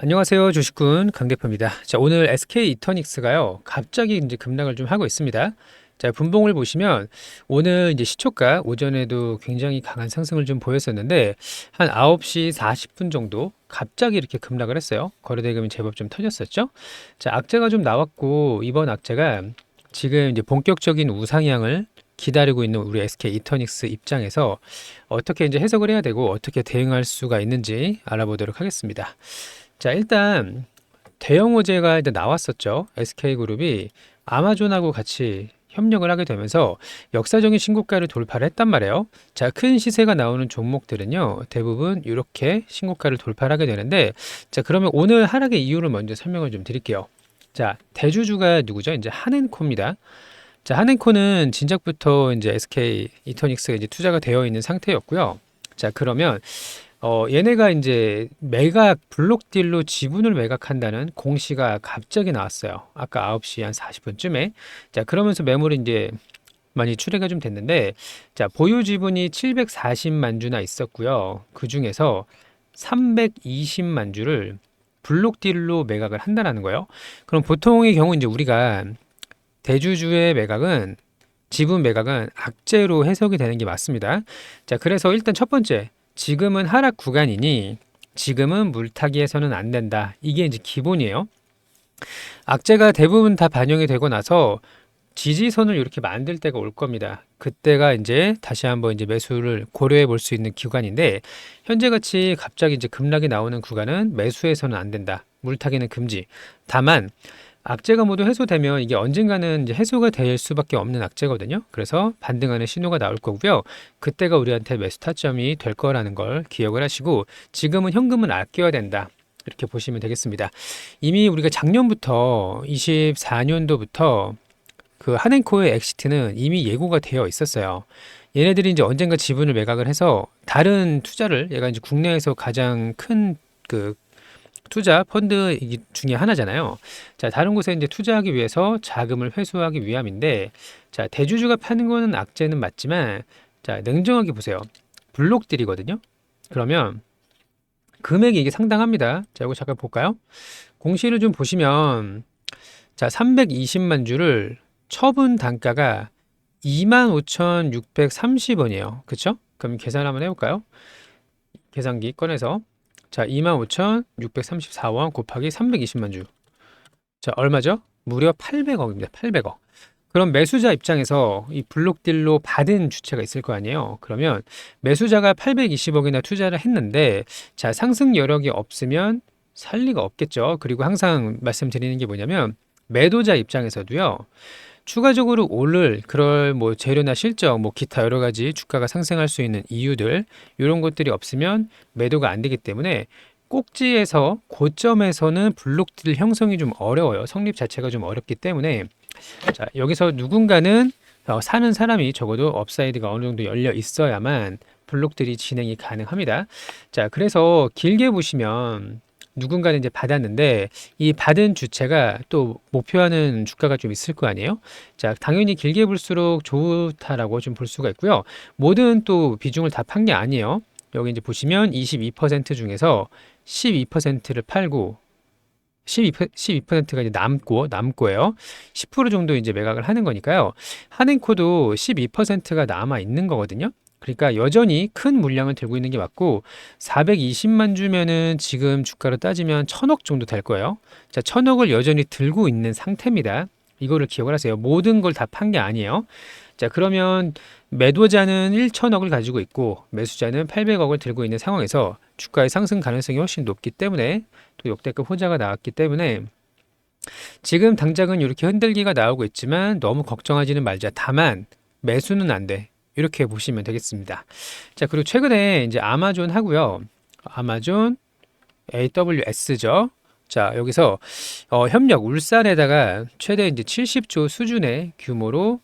안녕하세요. 주식군 강대표입니다. 자, 오늘 SK 이터닉스가요, 갑자기 이제 급락을 좀 하고 있습니다. 자, 분봉을 보시면 오늘 이제 시초가 오전에도 굉장히 강한 상승을 좀 보였었는데 한 9시 40분 정도 갑자기 이렇게 급락을 했어요. 거래대금이 제법 좀 터졌었죠. 자, 악재가 좀 나왔고 이번 악재가 지금 이제 본격적인 우상향을 기다리고 있는 우리 SK 이터닉스 입장에서 어떻게 이제 해석을 해야 되고 어떻게 대응할 수가 있는지 알아보도록 하겠습니다. 자, 일단 대형 호재가 일단 나왔었죠. SK그룹이 아마존하고 같이 협력을 하게 되면서 역사적인 신고가를 돌파를 했단 말이에요. 자, 큰 시세가 나오는 종목들은요, 대부분 이렇게 신고가를 돌파를 하게 되는데, 자, 그러면 오늘 하락의 이유를 먼저 설명을 좀 드릴게요. 자, 대주주가 누구죠? 이제 한엔코입니다. 자, 한엔코는 진작부터 이제 SK 이터닉스가 이제 투자가 되어 있는 상태였고요. 자, 그러면 얘네가 이제 매각, 블록딜로 지분을 매각한다는 공시가 갑자기 나왔어요. 아까 9시 한 40분쯤에. 자, 그러면서 매물이 이제 많이 출회가 좀 됐는데, 자, 보유 지분이 740만 주나 있었고요. 그 중에서 320만 주를 블록딜로 매각을 한다는 거예요. 그럼 보통의 경우 이제 우리가 대주주의 매각은 지분 매각은 악재로 해석이 되는 게 맞습니다. 자, 그래서 일단 첫 번째, 지금은 하락 구간이니 지금은 물타기해서는 안 된다. 이게 이제 기본이에요. 악재가 대부분 다 반영이 되고 나서 지지선을 이렇게 만들 때가 올 겁니다. 그때가 이제 다시 한번 이제 매수를 고려해 볼 수 있는 구간인데, 현재 같이 갑자기 이제 급락이 나오는 구간은 매수해서는 안 된다. 물타기는 금지. 다만 악재가 모두 해소되면 이게 언젠가는 이제 해소가 될 수밖에 없는 악재거든요. 그래서 반등하는 신호가 나올 거고요. 그때가 우리한테 매수 타점이 될 거라는 걸 기억을 하시고, 지금은 현금은 아껴야 된다. 이렇게 보시면 되겠습니다. 이미 우리가 작년부터 24년도부터 그 한엔코의 엑시트는 이미 예고가 되어 있었어요. 얘네들이 이제 언젠가 지분을 매각을 해서 다른 투자를, 얘가 이제 국내에서 가장 큰 그 투자 펀드 중에 하나잖아요. 자, 다른 곳에 이제 투자하기 위해서 자금을 회수하기 위함인데, 자, 대주주가 파는 거는 악재는 맞지만, 자, 냉정하게 보세요. 블록딜이거든요. 그러면 금액이 이게 상당합니다. 자, 이거 잠깐 볼까요? 공시를 좀 보시면, 자, 320만 주를 처분 단가가 25,630원이에요. 그쵸? 그럼 계산 한번 해볼까요? 계산기 꺼내서. 자, 25,634원 곱하기 320만 주. 자, 얼마죠? 무려 800억입니다. 800억. 그럼 매수자 입장에서 이 블록딜로 받은 주체가 있을 거 아니에요. 그러면 매수자가 820억이나 투자를 했는데, 자, 상승 여력이 없으면 살 리가 없겠죠. 그리고 항상 말씀드리는 게 뭐냐면, 매도자 입장에서도요, 추가적으로 오를 그럴 뭐 재료나 실적, 뭐 기타 여러 가지 주가가 상승할 수 있는 이유들, 이런 것들이 없으면 매도가 안 되기 때문에 꼭지에서 고점에서는 블록딜 형성이 좀 어려워요. 성립 자체가 좀 어렵기 때문에, 자, 여기서 누군가는 사는 사람이 적어도 업사이드가 어느 정도 열려 있어야만 블록들이 진행이 가능합니다. 자, 그래서 길게 보시면 누군가는 이제 받았는데 이 받은 주체가 또 목표하는 주가가 좀 있을 거 아니에요? 자, 당연히 길게 볼수록 좋다라고 좀 볼 수가 있고요. 모든 또 비중을 다 판 게 아니에요. 여기 이제 보시면 22% 중에서 12%를 팔고 12%가 이제 남고예요. 10% 정도 이제 매각을 하는 거니까요. 한행코도 12%가 남아 있는 거거든요. 그러니까 여전히 큰 물량을 들고 있는 게 맞고, 420만 주면은 지금 주가로 따지면 1,000억 정도 될 거예요. 자, 1,000억을 여전히 들고 있는 상태입니다. 이거를 기억을 하세요. 모든 걸 다 판 게 아니에요. 자, 그러면 매도자는 1,000억을 가지고 있고 매수자는 800억을 들고 있는 상황에서 주가의 상승 가능성이 훨씬 높기 때문에, 또 역대급 호재가 나왔기 때문에 지금 당장은 이렇게 흔들기가 나오고 있지만 너무 걱정하지는 말자. 다만 매수는 안 돼. 이렇게 보시면 되겠습니다. 자, 그리고 최근에 이제 아마존 하고요. 아마존 AWS죠. 자, 여기서 협력 울산에다가 최대 이제 70조 수준의 규모로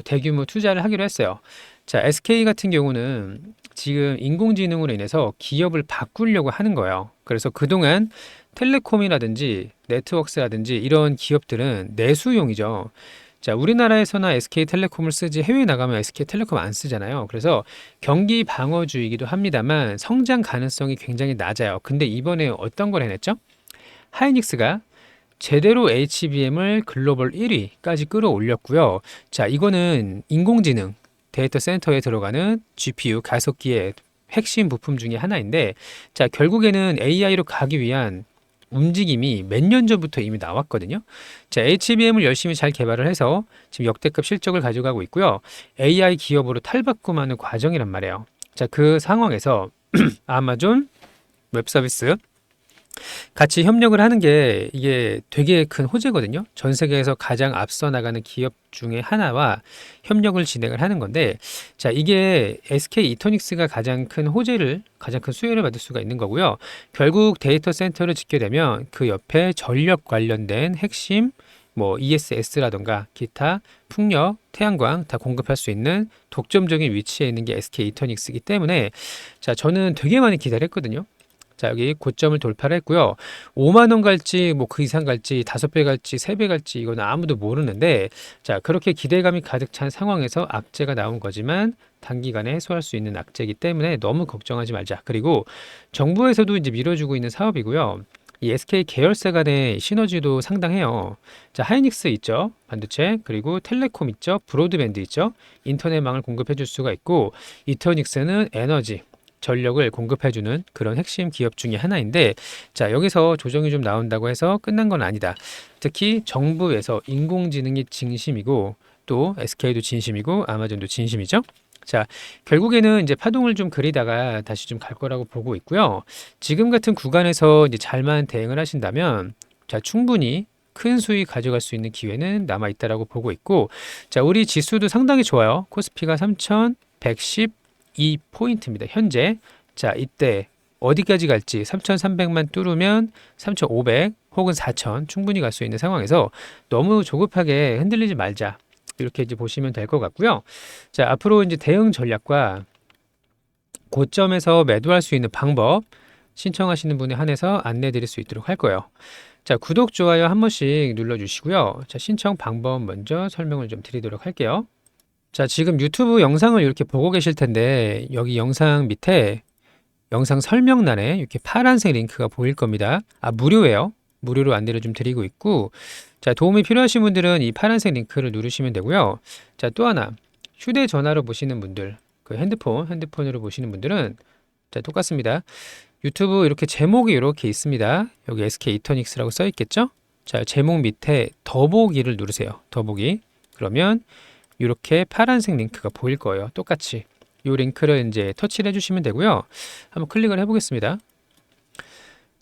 대규모 투자를 하기로 했어요. 자, SK 같은 경우는 지금 인공지능으로 인해서 기업을 바꾸려고 하는 거예요. 그래서 그동안 텔레콤이라든지 네트워크스라든지 이런 기업들은 내수용이죠. 자, 우리나라에서나 SK텔레콤을 쓰지 해외에 나가면 SK텔레콤 안 쓰잖아요. 그래서 경기 방어주의이기도 합니다만 성장 가능성이 굉장히 낮아요. 근데 이번에 어떤 걸 해냈죠? 하이닉스가 제대로 HBM을 글로벌 1위까지 끌어올렸고요. 자, 이거는 인공지능 데이터 센터에 들어가는 GPU 가속기의 핵심 부품 중에 하나인데, 자, 결국에는 AI로 가기 위한 움직임이 몇 년 전부터 이미 나왔거든요. 자, HBM을 열심히 잘 개발을 해서 지금 역대급 실적을 가져가고 있고요. AI 기업으로 탈바꿈하는 과정이란 말이에요. 자, 그 상황에서 아마존 웹서비스 같이 협력을 하는 게 이게 되게 큰 호재거든요. 전 세계에서 가장 앞서 나가는 기업 중에 하나와 협력을 진행을 하는 건데, 자, 이게 SK 이터닉스가 가장 큰 호재를, 가장 큰 수혜를 받을 수가 있는 거고요. 결국 데이터 센터를 짓게 되면 그 옆에 전력 관련된 핵심 뭐 ESS라던가 기타 풍력, 태양광 다 공급할 수 있는 독점적인 위치에 있는 게 SK 이터닉스이기 때문에, 자, 저는 되게 많이 기다렸거든요. 자, 여기 고점을 돌파를 했고요. 5만 원 갈지 뭐 그 이상 갈지 5배 갈지 3배 갈지 이건 아무도 모르는데, 자, 그렇게 기대감이 가득 찬 상황에서 악재가 나온 거지만 단기간에 해소할 수 있는 악재이기 때문에 너무 걱정하지 말자. 그리고 정부에서도 이제 밀어주고 있는 사업이고요. 이 SK 계열사 간의 시너지도 상당해요. 자, 하이닉스 있죠. 반도체. 그리고 텔레콤 있죠. 브로드밴드 있죠. 인터넷망을 공급해 줄 수가 있고, 이터닉스는 에너지 전력을 공급해주는 그런 핵심 기업 중에 하나인데, 자, 여기서 조정이 좀 나온다고 해서 끝난 건 아니다. 특히 정부에서 인공지능이 진심이고 또 SK도 진심이고 아마존도 진심이죠. 자, 결국에는 이제 파동을 좀 그리다가 다시 좀 갈 거라고 보고 있고요. 지금 같은 구간에서 이제 잘만 대응을 하신다면, 자, 충분히 큰 수익 가져갈 수 있는 기회는 남아 있다라고 보고 있고, 자, 우리 지수도 상당히 좋아요. 코스피가 3,112포인트입니다. 현재. 자, 이때 어디까지 갈지 3,300만 뚫으면 3,500 혹은 4,000 충분히 갈 수 있는 상황에서 너무 조급하게 흔들리지 말자. 이렇게 이제 보시면 될 것 같고요. 자, 앞으로 이제 대응 전략과 고점에서 매도할 수 있는 방법 신청하시는 분에 한해서 안내 드릴 수 있도록 할 거예요. 자, 구독, 좋아요 한 번씩 눌러주시고요. 자, 신청 방법 먼저 설명을 좀 드리도록 할게요. 자, 지금 유튜브 영상을 이렇게 보고 계실 텐데, 여기 영상 밑에 영상 설명란에 이렇게 파란색 링크가 보일 겁니다. 아, 무료예요. 무료로 안내를 좀 드리고 있고, 자, 도움이 필요하신 분들은 이 파란색 링크를 누르시면 되고요. 자, 또 하나, 휴대전화로 보시는 분들, 그 핸드폰으로 보시는 분들은, 자, 똑같습니다. 유튜브 이렇게 제목이 이렇게 있습니다. 여기 SK 이터닉스라고 써 있겠죠? 자, 제목 밑에 더보기를 누르세요. 더보기. 그러면 이렇게 파란색 링크가 보일 거예요. 똑같이. 이 링크를 이제 터치를 해주시면 되고요. 한번 클릭을 해보겠습니다.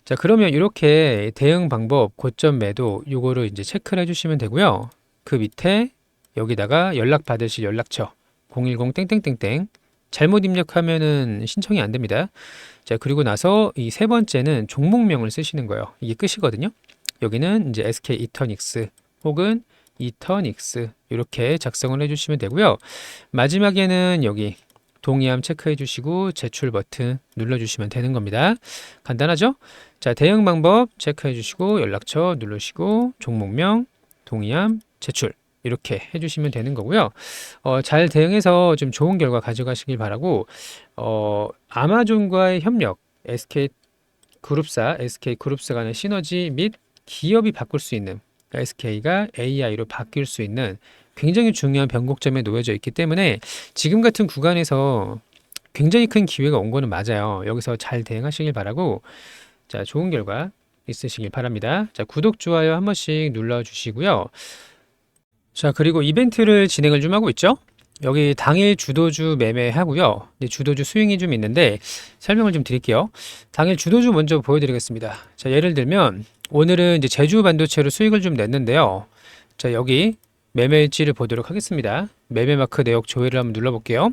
자, 그러면 이렇게 대응 방법, 고점 매도, 요거를 이제 체크를 해주시면 되고요. 그 밑에 여기다가 연락 받으실 연락처 010 땡땡땡땡 잘못 입력하면은 신청이 안 됩니다. 자, 그리고 나서 이 세 번째는 종목명을 쓰시는 거예요. 이게 끝이거든요. 여기는 이제 SK 이터닉스 혹은 이터닉스 이렇게 작성을 해주시면 되고요. 마지막에는 여기 동의함 체크해 주시고 제출 버튼 눌러주시면 되는 겁니다. 간단하죠? 자, 대응 방법 체크해 주시고 연락처 누르시고 종목명, 동의함, 제출 이렇게 해주시면 되는 거고요. 잘 대응해서 좀 좋은 결과 가져가시길 바라고, 아마존과의 협력, SK 그룹사 간의 시너지 및 기업이 바꿀 수 있는, SK가 AI로 바뀔 수 있는 굉장히 중요한 변곡점에 놓여져 있기 때문에 지금 같은 구간에서 굉장히 큰 기회가 온 거는 맞아요. 여기서 잘 대응하시길 바라고, 자, 좋은 결과 있으시길 바랍니다. 자, 구독, 좋아요 한 번씩 눌러주시고요. 자, 그리고 이벤트를 진행을 좀 하고 있죠. 여기 당일 주도주 매매하고요. 주도주 스윙이 좀 있는데 설명을 좀 드릴게요. 당일 주도주 먼저 보여드리겠습니다. 자, 예를 들면 오늘은 이제 제주 반도체로 수익을 좀 냈는데요. 자, 여기 매매일지를 보도록 하겠습니다. 매매 마크 내역 조회를 한번 눌러볼게요.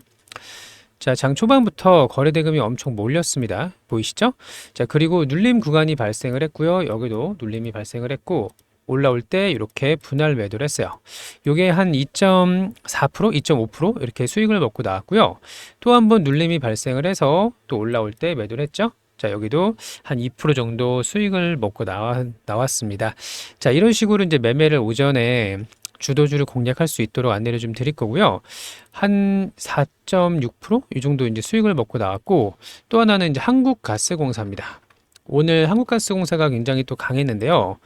자, 장 초반부터 거래 대금이 엄청 몰렸습니다. 보이시죠? 자, 그리고 눌림 구간이 발생을 했고요. 여기도 눌림이 발생을 했고, 올라올 때 이렇게 분할 매도를 했어요. 요게 한 2.4%, 2.5% 이렇게 수익을 먹고 나왔고요. 또 한 번 눌림이 발생을 해서 또 올라올 때 매도를 했죠. 자, 여기도 한 2% 정도 수익을 먹고 나왔습니다. 자, 이런 식으로 이제 매매를 오전에 주도주를 공략할 수 있도록 안내를 좀 드릴 거고요. 한 4.6%? 이 정도 이제 수익을 먹고 나왔고, 또 하나는 이제 한국가스공사입니다. 오늘 한국가스공사가 굉장히 또 강했는데요.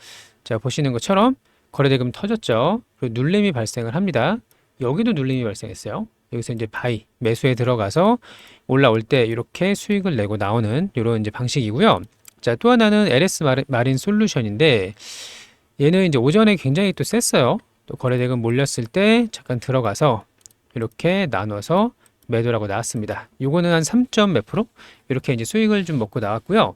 자, 보시는 것처럼 거래대금 터졌죠. 그리고 눌림이 발생을 합니다. 여기도 눌림이 발생했어요. 여기서 이제 바이, 매수에 들어가서 올라올 때 이렇게 수익을 내고 나오는 이런 이제 방식이고요. 자, 또 하나는 LS 마린 솔루션인데 얘는 이제 오전에 굉장히 또 셌어요. 또 거래대금 몰렸을 때 잠깐 들어가서 이렇게 나눠서 매도라고 나왔습니다. 요거는 한 3. 몇 프로? 이렇게 이제 수익을 좀 먹고 나왔고요.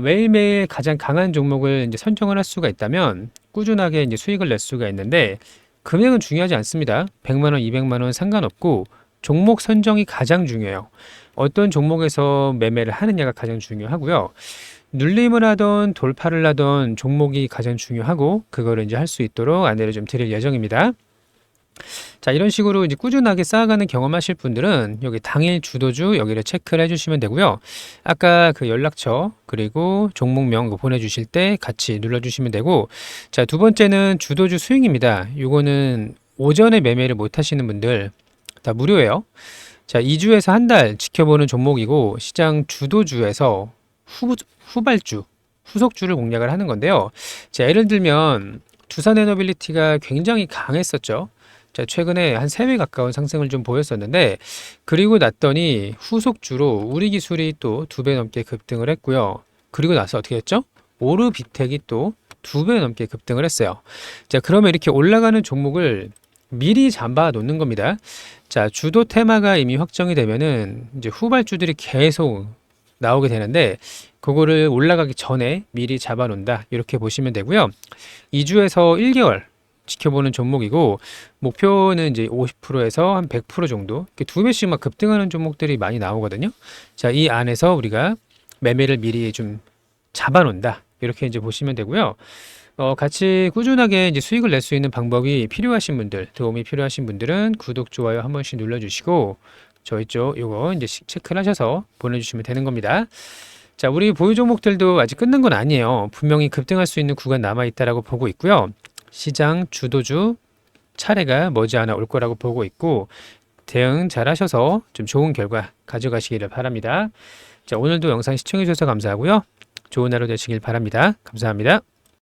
매일매일 가장 강한 종목을 이제 선정을 할 수가 있다면 꾸준하게 이제 수익을 낼 수가 있는데 금액은 중요하지 않습니다. 100만 원, 200만 원 상관없고 종목 선정이 가장 중요해요. 어떤 종목에서 매매를 하느냐가 가장 중요하고요. 눌림을 하던 돌파를 하던 종목이 가장 중요하고 그거를 이제 할 수 있도록 안내를 좀 드릴 예정입니다. 자, 이런 식으로 이제 꾸준하게 쌓아가는 경험하실 분들은 여기 당일 주도주 여기를 체크를 해주시면 되고요. 아까 그 연락처 그리고 종목명 보내주실 때 같이 눌러주시면 되고, 자, 두 번째는 주도주 수익입니다. 이거는 오전에 매매를 못 하시는 분들 다 무료예요. 자, 2주에서 한 달 지켜보는 종목이고 시장 주도주에서 후발주, 후속주를 공략을 하는 건데요. 자, 예를 들면 두산에너빌리티가 굉장히 강했었죠. 자, 최근에 한 3배 가까운 상승을 좀 보였었는데 그리고 났더니 후속주로 우리 기술이 또 2배 넘게 급등을 했고요. 그리고 나서 어떻게 했죠? 오르비텍이 또 2배 넘게 급등을 했어요. 자, 그러면 이렇게 올라가는 종목을 미리 잡아 놓는 겁니다. 자, 주도 테마가 이미 확정이 되면은 이제 후발주들이 계속 나오게 되는데 그거를 올라가기 전에 미리 잡아 놓는다. 이렇게 보시면 되고요. 2주에서 1개월 지켜보는 종목이고 목표는 이제 50%에서 한 100% 정도 이렇게 2배씩 막 급등하는 종목들이 많이 나오거든요. 자, 이 안에서 우리가 매매를 미리 좀 잡아놓는다. 이렇게 이제 보시면 되고요. 같이 꾸준하게 이제 수익을 낼 수 있는 방법이 필요하신 분들, 도움이 필요하신 분들은 구독, 좋아요 한 번씩 눌러주시고 저희 쪽 요거 이제 체크를 하셔서 보내주시면 되는 겁니다. 자, 우리 보유 종목들도 아직 끝난 건 아니에요. 분명히 급등할 수 있는 구간 남아 있다라고 보고 있고요. 시장 주도주 차례가 머지않아 올 거라고 보고 있고 대응 잘 하셔서 좀 좋은 결과 가져가시기를 바랍니다. 자, 오늘도 영상 시청해 주셔서 감사하고요. 좋은 하루 되시길 바랍니다. 감사합니다.